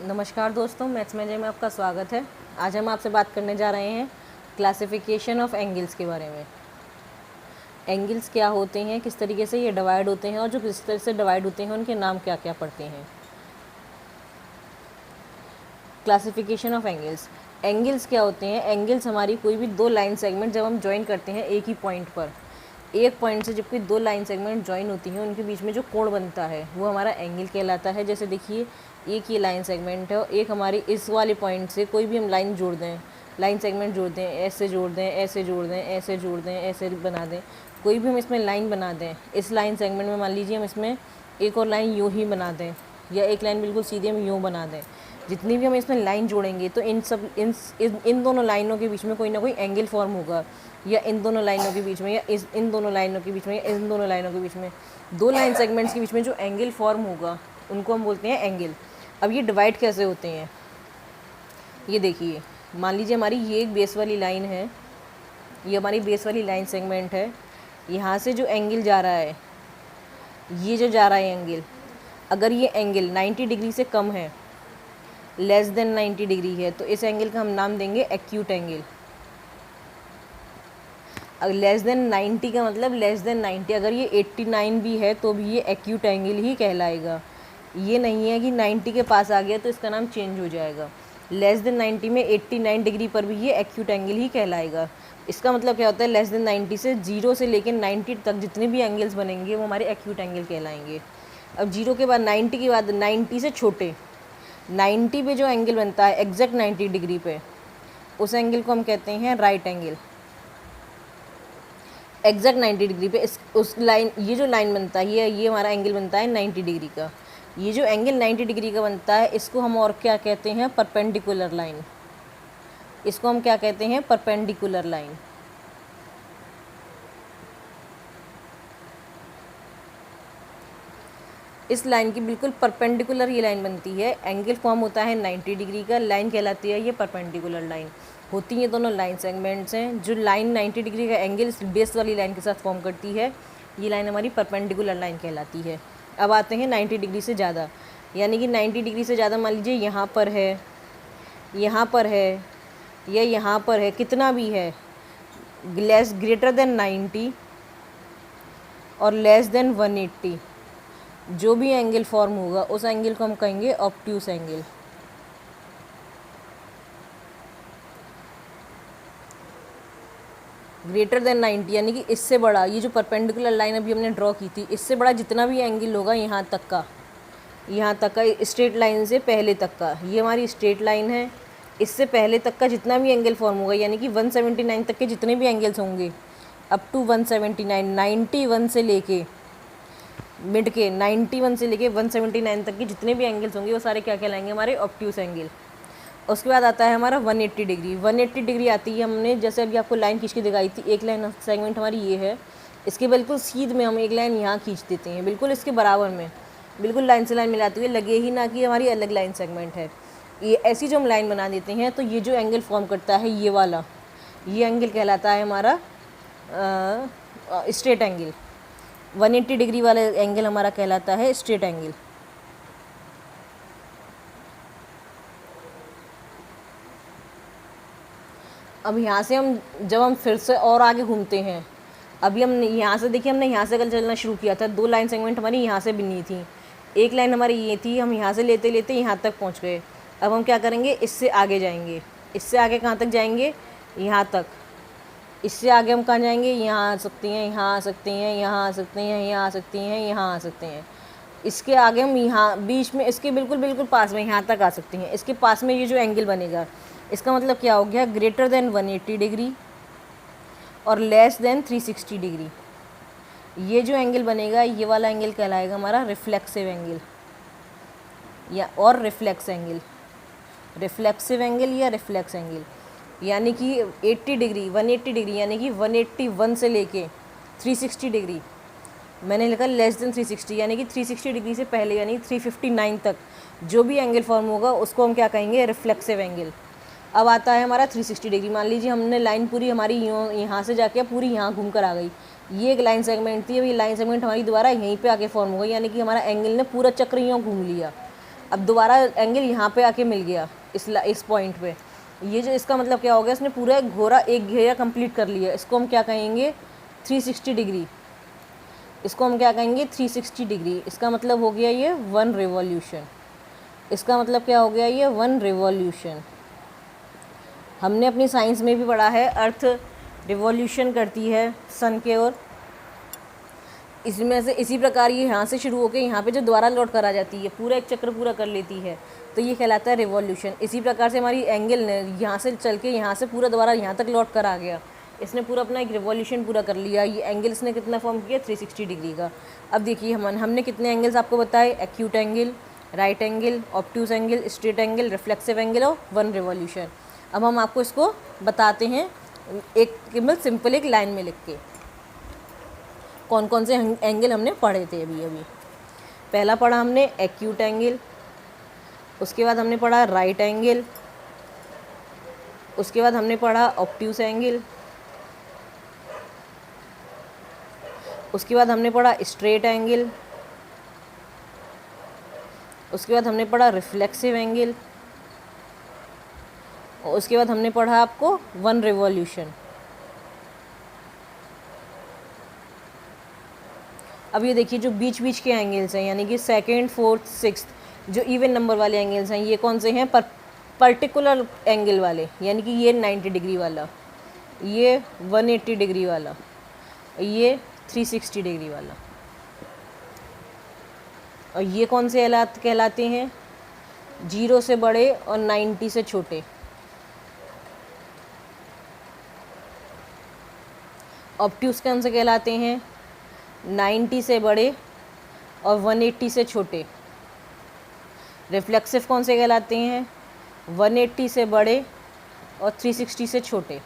नमस्कार दोस्तों, मैथ्स में में आपका स्वागत है। आज हम आपसे बात करने जा रहे हैं क्लासिफिकेशन ऑफ एंगल्स के बारे में। एंगल्स क्या होते हैं, किस तरीके से ये डिवाइड होते हैं और जो किस तरह से डिवाइड होते हैं उनके नाम क्या क्या पड़ते हैं। Classification of angles. एंगल्स क्या होते हैं? एंगल्स हमारी कोई भी दो लाइन सेगमेंट जब हम ज्वाइन करते हैं एक ही पॉइंट पर, एक पॉइंट से जब कोई दो लाइन सेगमेंट ज्वाइन होती हैं उनके बीच में जो कोण बनता है वो हमारा एंगल कहलाता है। जैसे देखिए, एक ही लाइन सेगमेंट है और एक हमारी इस वाले पॉइंट से कोई भी हम लाइन जोड़ दें, लाइन सेगमेंट जोड़ दें, ऐसे जोड़ दें, ऐसे जोड़ दें, ऐसे जोड़ दें, ऐसे बना दें, कोई भी हम इसमें लाइन बना दें। इस लाइन सेगमेंट में मान लीजिए हम इसमें एक और लाइन यूँ ही बना दें या एक लाइन बिल्कुल सीधी हम यूँ बना दें। जितनी भी हम इसमें लाइन जोड़ेंगे तो इन दोनों लाइनों के बीच में कोई ना कोई एंगल फॉर्म होगा, या इन दोनों लाइनों के बीच में, या इन दोनों लाइनों के बीच में, या इन दोनों लाइनों के बीच में, दो लाइन सेगमेंट्स के बीच में जो एंगल फॉर्म होगा उनको हम बोलते हैं एंगल। अब ये डिवाइड कैसे होते हैं, ये देखिए। मान लीजिए हमारी ये एक बेस वाली लाइन है, ये हमारी बेस वाली लाइन सेगमेंट है। यहाँ से जो एंगल जा रहा है, ये जो जा रहा है एंगल, अगर ये एंगल 90 डिग्री से कम है, लेस देन 90 डिग्री है, तो इस एंगल का हम नाम देंगे एक्यूट एंगल। अगर लेस देन 90 का मतलब लेस देन 90, अगर ये 89 भी है तो भी ये एक्यूट एंगल ही कहलाएगा। ये नहीं है कि 90 के पास आ गया तो इसका नाम चेंज हो जाएगा। लेस देन 90 में 89 डिग्री पर भी ये एक्यूट एंगल ही कहलाएगा। इसका मतलब क्या होता है, लेस देन 90 से 0 से लेकर 90 तक जितने भी एंगल्स बनेंगे वो हमारे एक्यूट एंगल कहलाएंगे। अब 0 के बाद 90 के बाद 90 से छोटे, 90 पे जो एंगल बनता है एग्जैक्ट 90 डिग्री पे, उस एंगल को हम कहते हैं राइट एंगल। एग्जैक्ट 90 डिग्री पे उस लाइन, ये जो लाइन बनता है ये हमारा एंगल बनता है 90 डिग्री का। ये जो एंगल 90 डिग्री का बनता है इसको हम और क्या कहते हैं, परपेंडिकुलर लाइन। इसको हम क्या कहते हैं, परपेंडिकुलर लाइन। इस लाइन की बिल्कुल परपेंडिकुलर ये लाइन बनती है, एंगल फॉर्म होता है 90 डिग्री का, लाइन कहलाती है ये परपेंडिकुलर लाइन। होती हैं दोनों लाइन सेगमेंट्स हैं। जो लाइन 90 डिग्री का एंगल इस बेस वाली लाइन के साथ फॉर्म करती है, ये लाइन हमारी परपेंडिकुलर लाइन कहलाती है। अब आते हैं 90 डिग्री से ज़्यादा, यानी कि 90 डिग्री से ज़्यादा मान लीजिए यहाँ पर है, यहाँ पर है, या यहाँ पर है, कितना भी है, लेस ग्रेटर देन 90 और लेस देन 180, जो भी एंगल फॉर्म होगा उस एंगल को हम कहेंगे ऑब्ट्यूस एंगल। ग्रेटर देन 90 यानी कि इससे बड़ा, ये जो परपेंडिकुलर लाइन अभी हमने ड्रॉ की थी, इससे बड़ा जितना भी एंगल होगा यहाँ तक का, यहाँ तक का, स्ट्रेट लाइन से पहले तक का, ये हमारी स्ट्रेट लाइन है, इससे पहले तक का जितना भी एंगल फॉर्म होगा, यानी कि 179 तक के जितने भी एंगल्स होंगे अप टू 179, 91 से लेके मिड के 91 से लेके 179 तक के जितने भी एंगल्स होंगे वो सारे क्या कहलाएंगे, हमारे ऑब्ट्यूस एंगल। उसके बाद आता है हमारा 180 डिग्री। 180 डिग्री आती है, हमने जैसे अभी आपको लाइन खींच के दिखाई थी, एक लाइन सेगमेंट हमारी ये है, इसके बिल्कुल सीध में हम एक लाइन यहाँ खींच देते हैं, बिल्कुल इसके बराबर में, बिल्कुल लाइन से लाइन मिलाते हुए, लगे ही ना कि हमारी अलग लाइन सेगमेंट है। ये ऐसी जो हम लाइन बना देते हैं तो ये जो एंगल फॉर्म करता है ये वाला, ये एंगल कहलाता है हमारा स्ट्रेट एंगल। 180 डिग्री वाला एंगल हमारा कहलाता है स्ट्रेट एंगल। अब यहाँ से हम जब हम फिर से और आगे घूमते हैं, अभी हम यहाँ से देखिए, हमने यहाँ से कल चलना शुरू किया था, दो लाइन सेगमेंट हमारी यहाँ से बनी थी, एक लाइन हमारी ये थी, हम यहाँ से लेते लेते यहाँ तक पहुँच गए। अब हम क्या करेंगे, इससे आगे जाएंगे। इससे आगे कहाँ तक जाएंगे, यहाँ तक। इससे आगे हम कहाँ जाएंगे, यहाँ आ सकती हैं, यहाँ आ सकती हैं, यहाँ आ सकते हैं, यहाँ आ सकती हैं, यहाँ आ सकते हैं। इसके आगे हम यहाँ बीच में, इसके बिल्कुल बिल्कुल पास में यहाँ तक आ सकती हैं। इसके पास में ये जो एंगल बनेगा, इसका मतलब क्या हो गया, ग्रेटर देन 180 डिग्री और लेस देन 360 डिग्री। ये जो एंगल बनेगा, ये वाला एंगल कहलाएगा हमारा रिफ्लेक्सिव एंगल या और रिफ्लेक्स एंगल। रिफ्लेक्सिव एंगल या रिफ्लेक्स एंगल यानी कि 80 डिग्री, 180 डिग्री यानी कि 181 से लेके 360 डिग्री, मैंने लिखा लेस देन 360 यानी कि 360 डिग्री से पहले यानी 359 तक जो भी एंगल फॉर्म होगा उसको हम क्या कहेंगे, रिफ्लेक्सिव एंगल। अब आता है हमारा 360 डिग्री। मान लीजिए हमने लाइन पूरी हमारी यहाँ से जाके पूरी यहाँ घूम कर आ गई, ये एक लाइन सेगमेंट थी, अब ये लाइन सेगमेंट हमारी दोबारा यहीं पे आके फॉर्म हो गई, यानी कि हमारा एंगल ने पूरा चक्र यहाँ घूम लिया। अब दोबारा एंगल यहाँ पे आके मिल गया इस पॉइंट पे, ये जो इसका मतलब क्या हो गया, इसने पूरा एक घेरा कंप्लीट कर लिया। इसको हम क्या कहेंगे, 360 डिग्री। इसको हम क्या कहेंगे, 360 डिग्री। इसका मतलब हो गया ये 1 रिवॉल्यूशन। इसका मतलब क्या हो गया, ये 1 रिवॉल्यूशन। हमने अपनी साइंस में भी पढ़ा है, अर्थ रिवॉल्यूशन करती है सन के ओर। इसमें से इसी प्रकार ये यहाँ से शुरू होकर यहाँ पे जो दोबारा लौट कर आ जाती है, पूरा एक चक्र पूरा कर लेती है, तो ये कहलाता है रिवॉल्यूशन। इसी प्रकार से हमारी एंगल ने यहाँ से चल के यहाँ से पूरा दोबारा यहाँ तक लौट कर आ गया, इसने पूरा अपना एक रिवॉल्यूशन पूरा कर लिया। ये एंगल इसने कितना फॉर्म किया, 360 डिग्री का। अब देखिए हमने कितने एंगल्स आपको बताए, acute angle, right angle, obtuse angle, straight angle, reflexive angle और 1 रिवॉल्यूशन। अब हम आपको इसको बताते हैं एक केवल सिंपल एक लाइन में लिख के, कौन कौन से एंगल हमने पढ़े थे अभी अभी। पहला पढ़ा हमने एक्यूट एंगल, उसके बाद हमने पढ़ा राइट एंगल, उसके बाद हमने पढ़ा ऑब्ट्यूज एंगल, उसके बाद हमने पढ़ा स्ट्रेट एंगल, उसके बाद हमने पढ़ा रिफ्लेक्सिव एंगल, और उसके बाद हमने पढ़ा आपको 1 रिवॉल्यूशन। अब ये देखिए जो बीच बीच के एंगल्स हैं, यानी कि सेकंड, फोर्थ, सिक्स्थ, जो इवन नंबर वाले एंगल्स हैं, ये कौन से हैं, पर्टिकुलर एंगल वाले, यानी कि ये 90 डिग्री वाला, ये 180 डिग्री वाला, ये 360 डिग्री वाला। और ये कौन से कहलाते हैं, 0 से बड़े और 90 से छोटे। ऑब्ट्यूज कौन से कहलाते हैं, 90 से बड़े और 180 से छोटे। रिफ्लेक्सिव कौन से कहलाते हैं, 180 से बड़े और 360 से छोटे।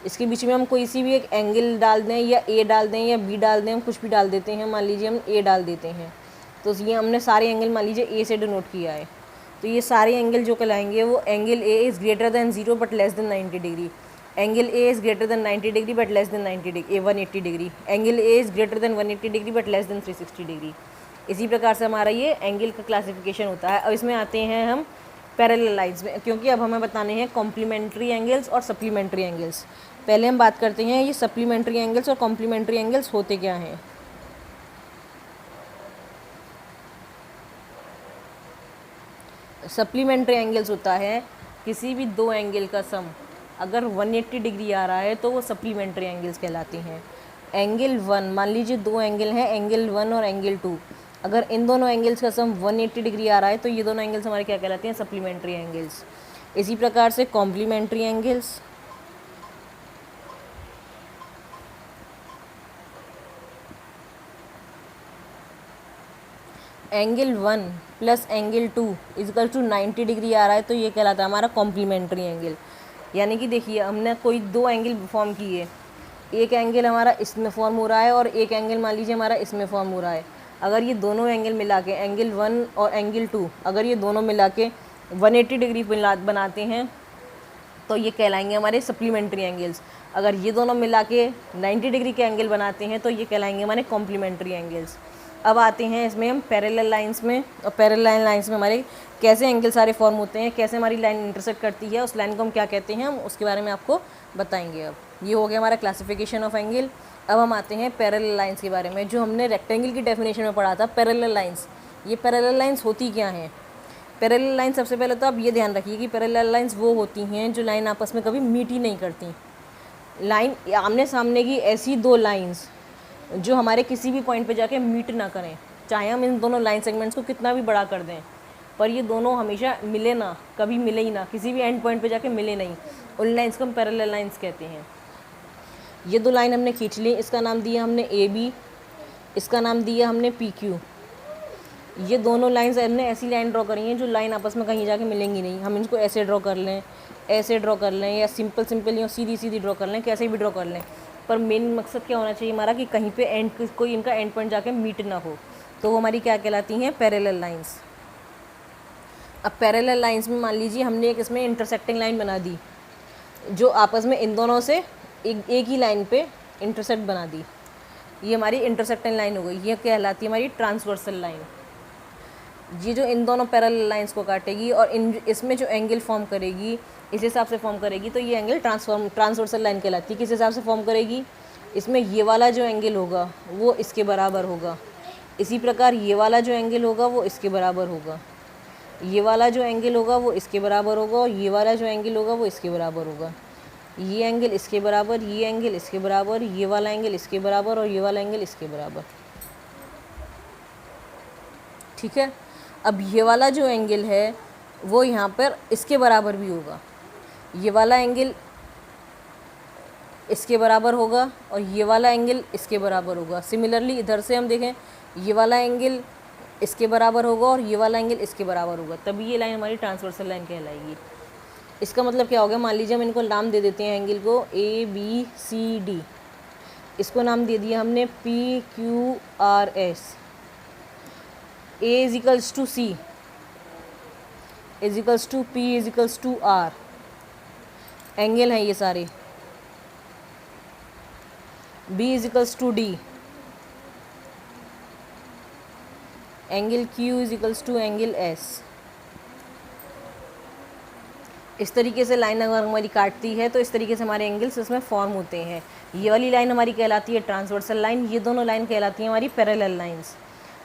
इसके बीच में हम कोई सी भी एक एंगल डाल दें, या ए डाल दें या बी डाल दें, हम कुछ भी डाल देते हैं। मान लीजिए हम ए डाल देते हैं, तो ये हमने सारे एंगल मान लीजिए ए से डिनोट किया है, तो ये सारे एंगल जो कहलाएंगे वो angle A is greater than 0 but less than 90 degree, angle A is greater than 90 degree but less than 90 degree 180 degree, angle A is greater than 180 degree but less than 360 degree. इसी प्रकार से हमारा ये angle का classification होता है। अब इसमें आते हैं हम पैरेलल लाइंस में, क्योंकि अब हमें बताने हैं कॉम्प्लीमेंट्री एंगल्स और सप्लीमेंट्री एंगल्स। पहले हम बात करते हैं ये सप्लीमेंट्री एंगल्स और कॉम्प्लीमेंट्री एंगल्स होते क्या हैं। सप्लीमेंट्री एंगल्स होता है किसी भी दो एंगल का सम अगर 180 डिग्री आ रहा है तो वो सप्लीमेंट्री एंगल्स कहलाते हैं। एंगल 1, मान लीजिए दो एंगल हैं, एंगल 1 और एंगल 2, अगर इन दोनों एंगल्स का सम 180 डिग्री आ रहा है तो ये दोनों एंगल्स हमारे क्या कहलाते हैं, सप्लीमेंट्री एंगल्स। इसी प्रकार से complementary angles, angle 1 plus angle 2 is equal to 90 degree आ रहा है तो ये कहलाता है हमारा कॉम्प्लीमेंट्री एंगल। यानी कि देखिए हमने कोई दो एंगल फॉर्म किए, एक एंगल हमारा इसमें फॉर्म हो रहा है और एक एंगल मान लीजिए हमारा इसमें फॉर्म हो रहा है। अगर ये दोनों एंगल मिला के एंगल 1 और एंगल 2 अगर ये दोनों मिला के 180 डिग्री बनाते हैं तो ये कहलाएंगे हमारे सप्लीमेंट्री एंगल्स। अगर ये दोनों मिला के 90 डिग्री के एंगल बनाते हैं तो ये कहलाएंगे हमारे कॉम्प्लीमेंट्री एंगल्स। अब आते हैं इसमें हम पैरेलल लाइंस में, और पैरेलल लाइंस में हमारे कैसे एंगल सारे फॉर्म होते हैं, कैसे हमारी लाइन इंटरसेक्ट करती है, उस लाइन को हम क्या कहते हैं, हम उसके बारे में आपको बताएंगे। अब ये हो गया हमारा क्लासिफिकेशन ऑफ एंगल। अब हम आते हैं पैरेलल लाइंस के बारे में, जो हमने रेक्टेंगल की डेफिनेशन में पढ़ा था। पैरेलल लाइंस, ये पैरेलल लाइंस होती क्या हैं। पैरेलल लाइन सबसे पहले तो आप ये ध्यान रखिए कि पैरेलल लाइंस वो होती हैं जो लाइन आपस में कभी मीट ही नहीं करती। लाइन आमने सामने की ऐसी दो लाइंस जो हमारे किसी भी पॉइंट पे जाके मीट ना करें, चाहे हम इन दोनों लाइन सेगमेंट्स को कितना भी बड़ा कर दें, पर ये दोनों हमेशा मिले ना, कभी मिले ही ना, किसी भी एंड पॉइंट पे जाके मिले नहीं, उन लाइंस को हम पैरेलल लाइंस कहते हैं। ये दो लाइन हमने खींच ली, इसका नाम दिया हमने ए बी, इसका नाम दिया हमने पी क्यू। ये दोनों लाइंस हमने ऐसी लाइन ड्रॉ करी हैं जो लाइन आपस में कहीं जाके मिलेंगी नहीं। हम इनको ऐसे ड्रॉ कर लें, ऐसे ड्रॉ कर लें, या सिंपल या सीधी सीधी ड्रॉ कर लें, कैसे भी ड्रॉ कर लें, पर मेन मकसद क्या होना चाहिए हमारा कि कहीं पे एंड कोई इनका एंड पॉइंट जाके मीट ना हो, तो वो हमारी क्या कहलाती हैं, पैरेलल लाइंस। अब पैरेलल लाइंस में मान लीजिए हमने एक इसमें इंटरसेक्टिंग लाइन बना दी जो आपस में इन दोनों से एक ही लाइन पे इंटरसेक्ट बना दी, ये हमारी इंटरसेक्टिंग लाइन हो गई। ये कहलाती है हमारी ट्रांसवर्सल लाइन। ये जो इन दोनों पैरेलल लाइंस को काटेगी और इसमें जो एंगल फॉर्म करेगी इस हिसाब से फॉर्म करेगी, तो ये एंगल ट्रांसवर्सल लाइन कहलाती है। किस हिसाब से फॉर्म करेगी, इसमें ये वाला जो एंगल होगा वो इसके बराबर होगा, इसी प्रकार ये वाला जो एंगल होगा वो इसके बराबर होगा, ये वाला जो एंगल होगा वो इसके बराबर होगा, और ये वाला जो एंगल होगा वो इसके बराबर होगा। ये एंगल इसके बराबर, ये एंगल इसके बराबर, ये वाला एंगल इसके बराबर, और ये वाला एंगल इसके बराबर। ठीक है। अब ये वाला जो एंगल है वो यहाँ पर इसके बराबर भी होगा, ये वाला एंगल इसके बराबर होगा और ये वाला एंगल इसके बराबर होगा। सिमिलरली इधर से हम देखें, ये वाला एंगल इसके बराबर होगा और ये वाला एंगल इसके बराबर होगा, तभी ये लाइन हमारी ट्रांसवर्सल लाइन कहलाएगी। इसका मतलब क्या हो गया, मान लीजिए हम इनको नाम दे देते हैं एंगल को ABCD, इसको नाम दे दिया हमने PQRS। A equals to C equals to P equals to R, angle हैं ये सारे। B equals to D, angle Q equals to angle S। इस तरीके से लाइन अगर हमारी काटती है तो इस तरीके से हमारे एंगल्स इसमें फॉर्म होते हैं। ये वाली लाइन हमारी कहलाती है ट्रांसवर्सल लाइन, ये दोनों लाइन कहलाती हैं हमारी पैरेलल लाइंस।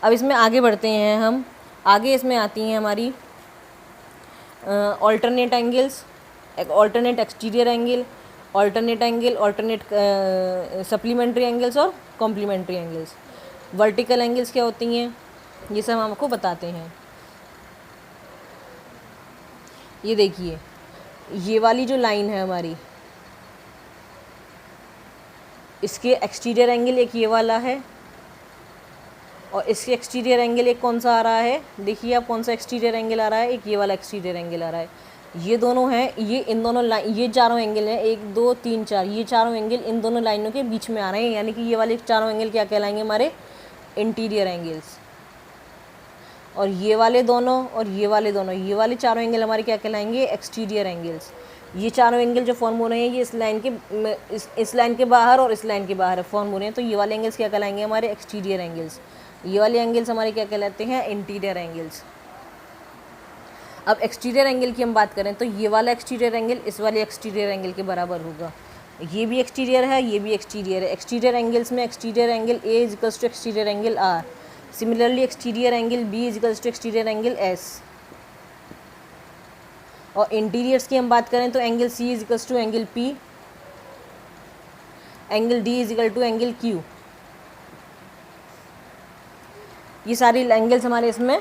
अब इसमें आगे बढ़ते हैं हम, आगे इसमें आती हैं हमारी alternate angles, alternate exterior angle, alternate angle, alternate supplementary angles और कॉम्प्लीमेंट्री एंगल्स। वर्टिकल एंगल्स क्या होती हैं ये सब हम आपको बताते हैं। ये देखिए, ये वाली जो लाइन है हमारी, इसके एक्सटीरियर एंगल एक ये वाला है और इसके एक्सटीरियर एंगल एक कौन सा आ रहा है, देखिए आप कौन सा एक्सटीरियर एंगल आ रहा है, एक ये वाला एक्सटीरियर एंगल आ रहा है। ये दोनों हैं, ये इन दोनों लाइन, ये चारों एंगल हैं, 1 2 3 4, ये चारों एंगल इन दोनों लाइनों के बीच में आ रहे हैं, यानी कि ये वाले चारों एंगल क्या कहलाएंगे, हमारे इंटीरियर एंगल्स। और ये वाले दोनों और ये वाले दोनों, ये वाले चारों एंगल हमारे क्या कहलाएंगे, एक्सटीरियर एंगल्स। ये चारों एंगल जो फॉर्म हो रहे हैं ये इस लाइन के बाहर और इस लाइन के बाहर फॉर्म हो रहे हैं, तो ये वाले एंगल्स क्या कहलाएंगे, हमारे एक्सटीरियर एंगल्स। ये वाले एंगल्स हमारे क्या कहलाते हैं, इंटीरियर एंगल्स। अब एक्सटीरियर एंगल की हम बात करें तो ये वाला एक्सटीरियर एंगल इस वाले एक्सटीरियर एंगल के बराबर होगा। ये भी एक्सटीरियर है, ये भी एक्सटीरियर है। एक्सटीरियर एंगल्स में exterior angle A equals to exterior angle R, similarly exterior angle B equals to exterior angle S। और इंटीरियर्स की हम बात करें तो angle C equals to angle P, angle D equal to angle Q। ये सारी angles हमारे इसमें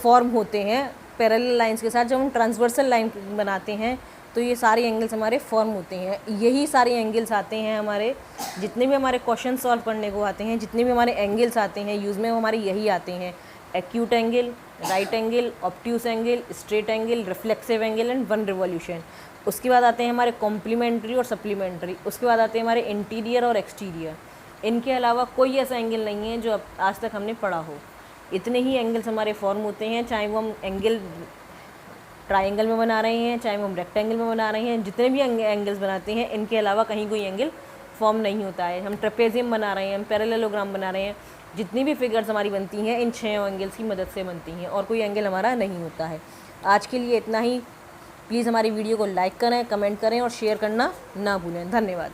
फॉर्म होते हैं पैरेलल लाइंस के साथ। जब हम ट्रांसवर्सल लाइन बनाते हैं तो ये सारे एंगल्स हमारे फॉर्म होते हैं। यही सारे एंगल्स आते हैं हमारे, जितने भी हमारे क्वेश्चन सॉल्व करने को आते हैं, जितने भी हमारे एंगल्स आते हैं यूज़ में, वो हमारे यही आते हैं। Acute angle, right angle, obtuse angle, straight angle, reflexive angle and one revolution. उसके बाद आते हैं हमारे कॉम्प्लीमेंट्री और सप्लीमेंट्री। उसके बाद आते हैं हमारे इंटीरियर और एक्सटीरियर। इनके अलावा कोई ऐसा एंगल नहीं है जो अब आज तक हमने पढ़ा हो। इतने ही एंगल्स हमारे फॉर्म होते हैं, चाहे वो हम एंगल ट्राइंगल में बना रहे हैं, चाहे वो हम रेक्टेंगल में बना रहे हैं। जितने भी एंगल्स बनाते हैं इनके अलावा कहीं कोई एंगल फॉर्म नहीं होता है। हम ट्रेपेजियम बना रहे हैं, हम पैरेललोग्राम बना रहे हैं, जितनी भी फिगर्स हमारी बनती हैं इन 6 एंगल्स की मदद से बनती हैं और कोई एंगल हमारा नहीं होता है। आज के लिए इतना ही। प्लीज़ हमारी वीडियो को लाइक करें, कमेंट करें और शेयर करना ना भूलें। धन्यवाद।